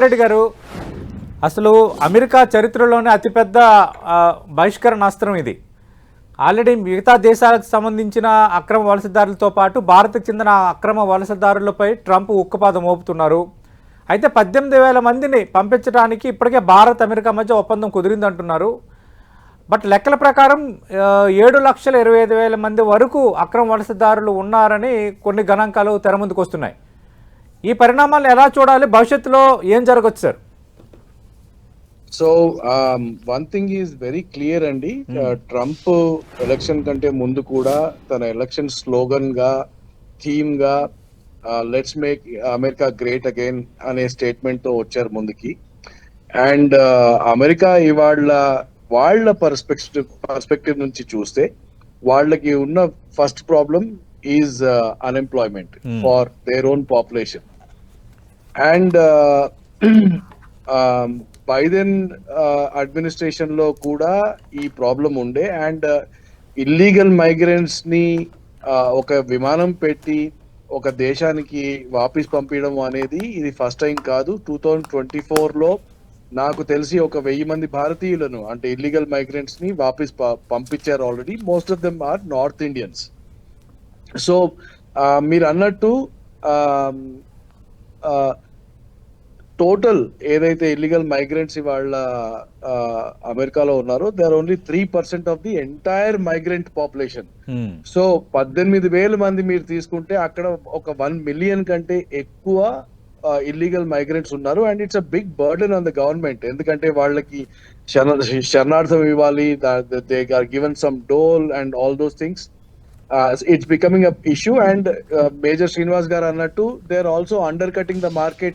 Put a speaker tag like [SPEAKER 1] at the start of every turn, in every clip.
[SPEAKER 1] రెడ్డి గారు, అసలు అమెరికా చరిత్రలోనే అతిపెద్ద బహిష్కరణ అస్త్రం ఇది. ఆల్రెడీ మిగతా దేశాలకు సంబంధించిన అక్రమ వలసదారులతో పాటు భారత్కు చెందిన అక్రమ వలసదారులపై ట్రంప్ ఉక్కుపాదం మోపుతున్నారు. అయితే 18,000 మందిని పంపించడానికి ఇప్పటికే భారత్ అమెరికా మధ్య ఒప్పందం కుదిరిందంటున్నారు. బట్ లెక్కల ప్రకారం 7,25,000 మంది వరకు అక్రమ వలసదారులు ఉన్నారని కొన్ని గణాంకాలు తెర ముందుకు వస్తున్నాయి. ఈ పరిణామాలను ఎలా చూడాలి, భవిష్యత్తులో ఏం జరగచ్చు sir?
[SPEAKER 2] So one thing is very clear అండి. ట్రంప్ ఎలక్షన్ కంటే ముందు కూడా తన ఎలక్షన్ స్లోగన్ గా, థీమ్ గా let's make America great again అనే స్టేట్మెంట్ తో వచ్చారు ముందుకి. అండ్ అమెరికా ఇవాళ వాళ్ళ పర్స్పెక్టివ్ నుంచి చూస్తే వాళ్ళకి ఉన్న first problem is unemployment for their own population. And Biden administration లో కూడా ఈ ప్రాబ్లం ఉండే. అండ్ ఇల్లీగల్ మైగ్రెంట్స్ ని ఒక విమానం పెట్టి ఒక దేశానికి వాపస్ పంపించడం అనేది ఇది ఫస్ట్ టైం కాదు. 2024లో నాకు తెలిసి 1,000 మంది భారతీయులను, అంటే ఇల్లీగల్ మైగ్రెంట్స్ ని వాపస్ పంపించారు already. Most of them are north Indians. So మీరు అన్నట్టు టోటల్ ఏదైతే ఇల్లీగల్ మైగ్రెంట్స్ ఇవాళ అమెరికాలో ఉన్నారో they are only 3% of the entire migrant population. So 18,000 మంది మీరు తీసుకుంటే అక్కడ ఒక 1 మిలియన్ కంటే ఎక్కువ ఇల్లీగల్ మైగ్రెంట్స్ ఉన్నారు. And it's a big burden on the government. ఎందుకంటే వాళ్ళకి శరణార్థం ఇవ్వాలి, they are given some dole and all those things. It's becoming a issue. And Major Srinivas garu annattu they are also undercutting the market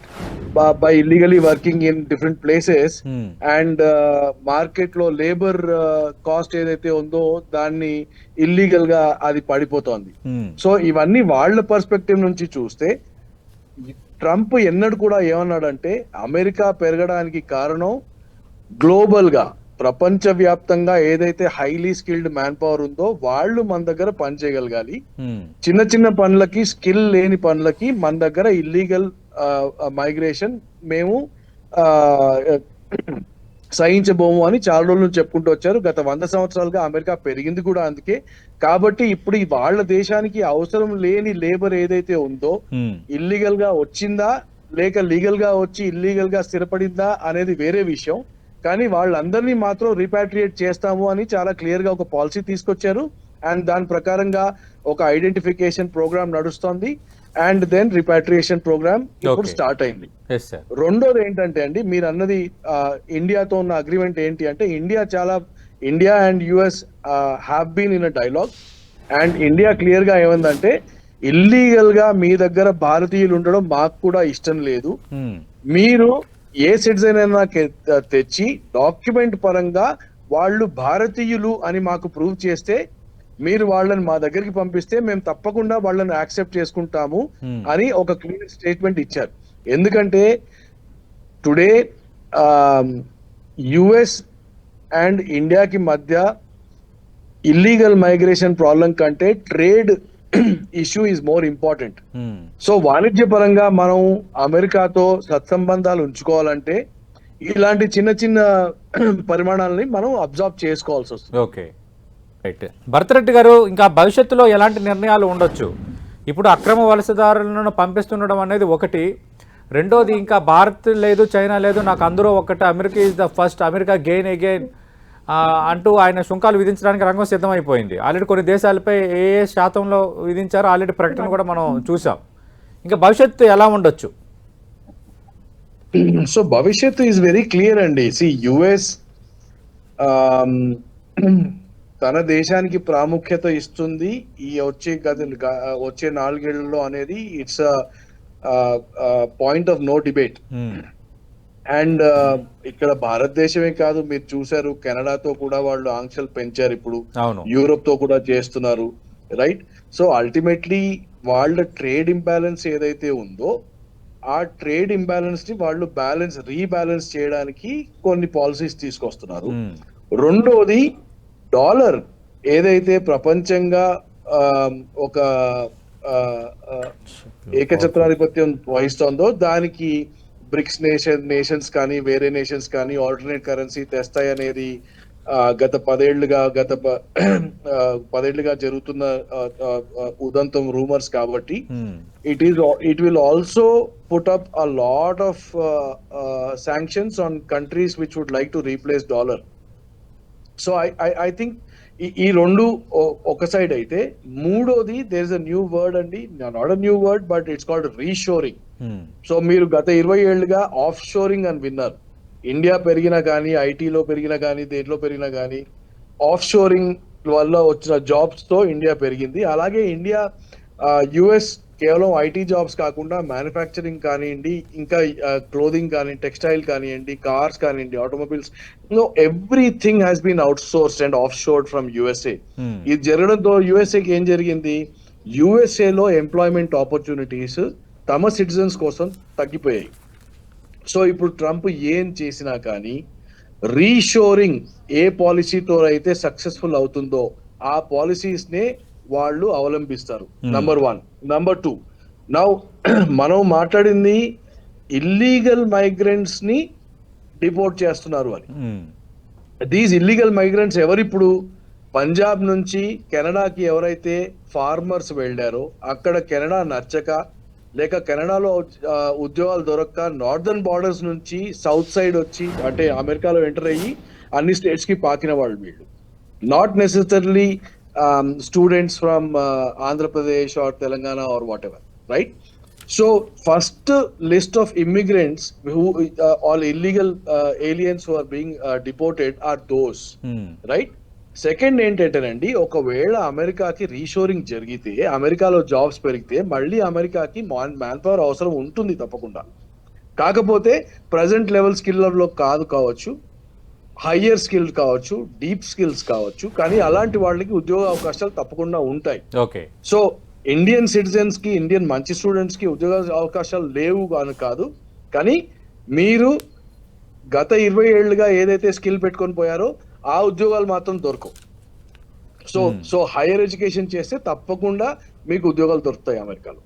[SPEAKER 2] by illegally working in different places. And market lo labor cost edaithe undo danni illegal ga adi padipotundi. So ivanni వాళ్ళ perspective నుంచి చూస్తే Trump ఎన్నడూ కూడా ఏమన్నాడంటే America పెరగడానికి కారణం global గా, ప్రపంచవ్యాప్తంగా ఏదైతే హైలీ స్కిల్డ్ మ్యాన్ పవర్ ఉందో వాళ్ళు మన దగ్గర పని చేయగలగాలి. చిన్న చిన్న పనులకి, స్కిల్ లేని పనులకి మన దగ్గర ఇల్లీగల్ మైగ్రేషన్ మేము సహించబోము అని చాలా రోజులు చెప్పుకుంటూ వచ్చారు. గత 100 సంవత్సరాలుగా అమెరికా పెరిగింది కూడా అందుకే. కాబట్టి ఇప్పుడు వాళ్ళ దేశానికి అవసరం లేని లేబర్ ఏదైతే ఉందో ఇల్లీగల్ గా వచ్చిందా లేక లీగల్ గా వచ్చి ఇల్లీగల్ గా స్థిరపడిందా అనేది వేరే విషయం. కానీ వాళ్ళందరినీ మాత్రం రీపాట్రియేట్ చేస్తాము అని చాలా క్లియర్ గా ఒక పాలసీ తీసుకొచ్చారు. అండ్ దాని ప్రకారంగా ఒక ఐడెంటిఫికేషన్ ప్రోగ్రామ్ నడుస్తోంది. అండ్ దెన్ రిపాట్రియేషన్ ప్రోగ్రామ్ ఇప్పుడు స్టార్ట్ అయింది. రెండోది ఏంటంటే అండి, మీరు అన్నది ఇండియాతో ఉన్న అగ్రిమెంట్ ఏంటి అంటే, India and US have been in a dialogue. And India clear గా ఏమందంటే, ఇల్లీగల్ గా మీ దగ్గర భారతీయులు ఉండడం మాకు కూడా ఇష్టం లేదు. మీరు ఏ సిటిజన్ అయినా తెచ్చి డాక్యుమెంట్ పరంగా వాళ్ళు భారతీయులు అని మాకు ప్రూవ్ చేస్తే మీరు వాళ్ళని మా దగ్గరికి పంపిస్తే మేము తప్పకుండా వాళ్ళని యాక్సెప్ట్ చేసుకుంటాము అని ఒక క్లియర్ స్టేట్మెంట్ ఇచ్చారు. ఎందుకంటే టుడే యుఎస్ అండ్ ఇండియాకి మధ్య ఇల్లీగల్ మైగ్రేషన్ ప్రాబ్లం కంటే trade issue is more important. So వాణిజ్య పరంగా మనం అమెరికాతో సత్సంబంధాలు ఉంచుకోవాలంటే ఇలాంటి చిన్న చిన్న పరిమాణాలని మనం అబ్జర్వ్ చేసుకోవాల్సి వస్తుంది.
[SPEAKER 1] Okay, right. భరతరెడ్డి గారు, ఇంకా భవిష్యత్తులో ఎలాంటి నిర్ణయాలు ఉండొచ్చు? ఇప్పుడు అక్రమ వలసదారులను పంపిస్తుండడం అనేది ఒకటి. రెండోది, ఇంకా భారత్ లేదు, చైనా లేదు, నాకు అందరూ ఒకటి, America is the first, America gain again అంటూ ఆయన సుంకాలు విధించడానికి రంగం సిద్ధమైపోయింది. ఆల్రెడీ కొన్ని దేశాలపై ఏ శాతంలో విధించారో ఆల్రెడీ ప్రకటన కూడా మనం చూసాం. ఇంకా భవిష్యత్తు ఎలా ఉండొచ్చు?
[SPEAKER 2] సో భవిష్యత్తు ఈజ్ వెరీ క్లియర్ అండి. యుఎస్ తన దేశానికి ప్రాముఖ్యత ఇస్తుంది ఈ వచ్చే 4 ఏళ్లలో అనేది it's point of no debate. And ఇక్కడ భారతదేశమే కాదు, మీరు చూసారు కెనడాతో కూడా వాళ్ళు ఆంక్షలు పెంచారు, ఇప్పుడు యూరోప్ తో కూడా చేస్తున్నారు, రైట్? సో అల్టిమేట్లీ వాళ్ళ ట్రేడ్ ఇంబ్యాలెన్స్ ఏదైతే ఉందో ఆ ట్రేడ్ ఇంబ్యాలెన్స్ ని వాళ్ళు రీబ్యాలెన్స్ చేయడానికి కొన్ని పాలసీస్ తీసుకొస్తున్నారు. రెండోది, డాలర్ ఏదైతే ప్రపంచంగా ఒక ఏకఛత్రాధిపత్యం వహిస్తోందో దానికి బ్రిక్స్ నేషన్స్ కానీ వేరే నేషన్స్ కానీ ఆల్టర్నేట్ కరెన్సీ తెస్తాయనేది గత పదేళ్లుగా జరుగుతున్న ఉదంతం రూమర్స్ కాబట్టి it will also put up a lot of sanctions on countries which would like to replace dollar. So I think ఈ రెండు ఒక సైడ్ అయితే, మూడోది there is a new word అండి, not a new word but it's called reshoring. So మీరు గత 20 ఏళ్లుగా of shoring అని విన్నారు. ఇండియా పెరిగినా కానీ, ఐటీలో పెరిగినా కానీ, దేంట్లో పెరిగినా కానీ ఆఫ్ షోరింగ్ వల్ల వచ్చిన జాబ్స్ తో ఇండియా పెరిగింది. అలాగే ఇండియా యుఎస్ కేవలం ఐటీ జాబ్స్ కాకుండా మ్యానుఫ్యాక్చరింగ్ కానివ్వండి, ఇంకా క్లోదింగ్ కానీ, టెక్స్టైల్ కానివ్వండి, కార్స్ కానివ్వండి, automobiles, everything has been outsourced and offshored from USA. ఇది జరగడంతో యుఎస్ఏకి ఏం జరిగింది, యుఎస్ఏలో ఎంప్లాయ్మెంట్ ఆపర్చునిటీస్ తమ సిటిజన్స్ కోసం తగ్గిపోయాయి. సో ఇప్పుడు ట్రంప్ ఏం చేసినా కానీ రీషోరింగ్ ఏ పాలసీతో అయితే సక్సెస్ఫుల్ అవుతుందో ఆ పాలసీస్ నే వాళ్ళు అవలంబిస్తారు. నంబర్ 1. నంబర్ 2, నౌ మనం మాట్లాడింది ఇల్లీగల్ మైగ్రెంట్స్ ని డిపోర్ట్ చేస్తున్నారు అని. దీస్ ఇల్లీగల్ మైగ్రెంట్స్ ఎవరిప్పుడు, పంజాబ్ నుంచి కెనడాకి ఎవరైతే ఫార్మర్స్ వెళ్ళారో, అక్కడ కెనడా నచ్చక లేక కెనడాలో ఉద్యోగాలు దొరక్క నార్దర్న్ బార్డర్స్ నుంచి సౌత్ సైడ్ వచ్చి, అంటే అమెరికాలో ఎంటర్ అయ్యి అన్ని స్టేట్స్ కి పాకిన వాళ్ళు వీళ్ళు. Not necessarily students from Andhra Pradesh or Telangana or whatever, right? So first list of immigrants who all illegal aliens who are being deported are those, right? Second ఏంటంటేనండి, ఒకవేళ అమెరికాకి రీషోరింగ్ జరిగితే, అమెరికాలో జాబ్స్ పెరిగితే మళ్ళీ అమెరికాకి మ్యాన్ పవర్ అవసరం ఉంటుంది తప్పకుండా. కాకపోతే ప్రజెంట్ లెవెల్ స్కిల్లో కావచ్చు, హయ్యర్ స్కిల్ కావచ్చు, డీప్ స్కిల్స్ కావచ్చు, కానీ అలాంటి వాళ్ళకి ఉద్యోగ అవకాశాలు తప్పకుండా ఉంటాయి.
[SPEAKER 1] ఓకే.
[SPEAKER 2] సో ఇండియన్ సిటిజన్స్ కి, ఇండియన్ మంచి స్టూడెంట్స్ కి ఉద్యోగ అవకాశాలు లేవు అని కాదు, కానీ మీరు గత 20 ఏళ్లుగా ఏదైతే స్కిల్ పెట్టుకొని పోయారో ఆ ఉద్యోగాలు మాత్రం దొరకవు. సో హైయర్ ఎడ్యుకేషన్ చేస్తే తప్పకుండా మీకు ఉద్యోగాలు దొరుకుతాయి అమెరికాలో.